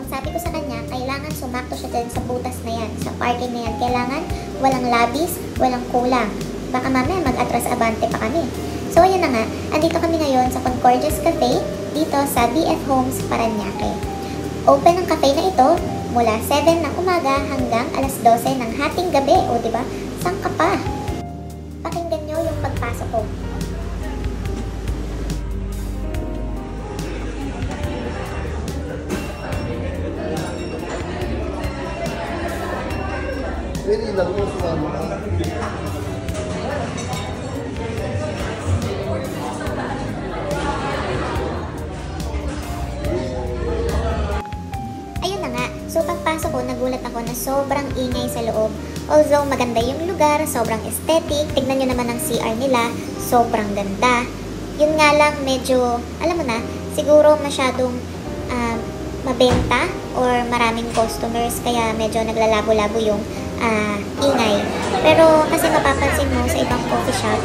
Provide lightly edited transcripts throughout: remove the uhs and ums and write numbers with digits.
ang sabi ko sa kanya, kailangan sumakto siya dyan sa butas na yan, sa parking na yan. Kailangan walang labis, walang kulang. Baka mamaya mag-atras abante pa kami. So, ayan na nga. Andito kami ngayon sa Concordias Cafe, dito sa BF Homes, Parañaque. Open ang cafe na ito mula 7 ng umaga hanggang alas 12 ng hating gabi. O, diba? Saan ka pa? Pakinggan nyo yung pagpasok ko. Pwede lang mo sa mga. Ayun na nga. So pagpasok ko, nagulat ako na sobrang ingay sa loob. Although maganda yung lugar, sobrang aesthetic. Tignan nyo naman ang CR nila. Sobrang ganda. Yun nga lang, medyo, alam mo na, siguro masyadong mabenta or maraming customers. Kaya medyo naglalabo-labo yung ingay. Pero kasi mapapansin mo sa ibang coffee shop,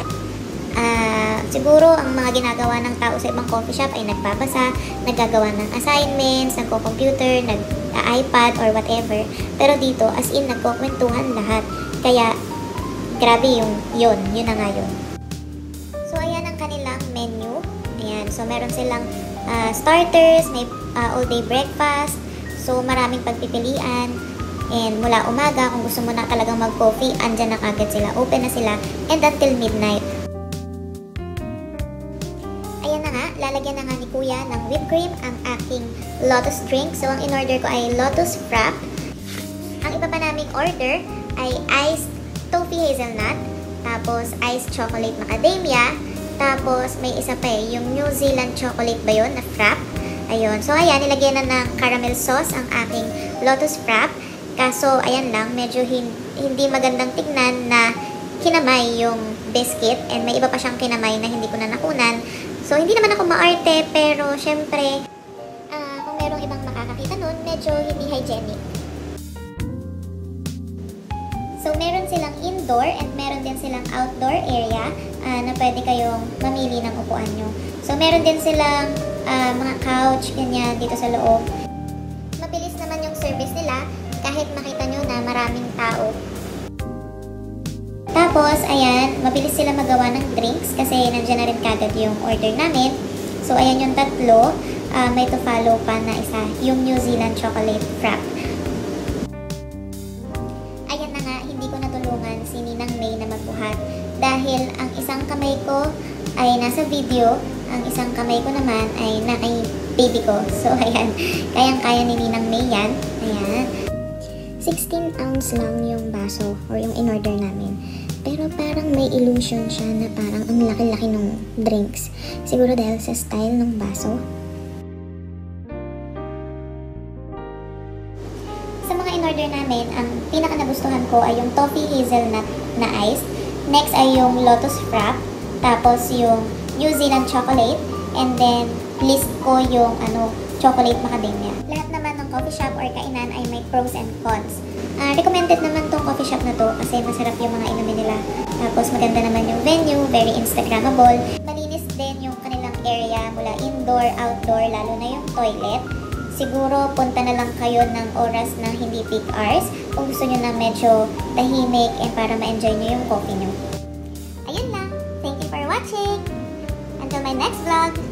siguro ang mga ginagawa ng tao sa ibang coffee shop ay nagbabasa, naggagawa ng assignments, nagko-computer, nag-iPad or whatever. Pero dito, as in, nagkukwentuhan lahat. Kaya, grabe yun na nga yun. So, ayan ang kanilang menu. Ayan, so meron silang starters, may all-day breakfast. So, maraming pagpipilian. And mula umaga, kung gusto mo na talagang mag-coffee, andyan na kagad sila. Open na sila. And until midnight. Ayan na nga, lalagyan na nga ni Kuya ng whipped cream ang aking lotus drink. So, ang in-order ko ay lotus frap. Ang iba pa naming order ay iced toffee hazelnut. Tapos, iced chocolate macadamia. Tapos, may isa pa yung New Zealand chocolate ba yun na frap. Ayun. So, ayan, nilagyan na ng caramel sauce ang aking lotus frap. Kaso, ayan lang, medyo hindi magandang tignan na kinamay yung biscuit. And may iba pa siyang kinamay na hindi ko na nakunan. So, hindi naman ako maarte, pero syempre, kung merong ibang makakakita nun, medyo hindi hygienic. So, meron silang indoor and meron din silang outdoor area na pwede kayong mamili ng upuan nyo. So, meron din silang mga couch, ganyan, dito sa loob. Mabilis naman yung service nila kahit makita nyo na maraming tao. Tapos, ayan, mabilis sila magawa ng drinks kasi nandiyan na rin kagad yung order namin. So, ayan yung tatlo. May to follow pa na isa, yung New Zealand chocolate frap. Ayan na nga, hindi ko natulungan si Ninang May na magbuhat dahil ang isang kamay ko ay nasa video, ang isang kamay ko naman ay nakay baby ko. So, ayan, kayang-kaya ni Ninang May yan. Ayan. 16 ounce lang yung baso or yung in-order namin. Pero parang may illusion siya na parang ang laki-laki ng drinks. Siguro dahil sa style ng baso. Sa mga in-order namin, ang pinaka nagustuhan ko ay yung toffee hazelnut na ice. Next ay yung lotus frap. Tapos yung New Zealand chocolate. And then, list ko yung chocolate macadamia. Lahat naman ng coffee shop or kainan ay may pros and cons. Recommended naman tong coffee shop na to kasi masarap yung mga inumin nila. Tapos maganda naman yung venue, very Instagrammable. Malinis din yung kanilang area mula indoor, outdoor, lalo na yung toilet. Siguro punta na lang kayo ng oras na hindi peak hours kung gusto nyo na medyo tahimik and para ma-enjoy nyo yung coffee nyo. Ayun lang. Thank you for watching. Until my next vlog.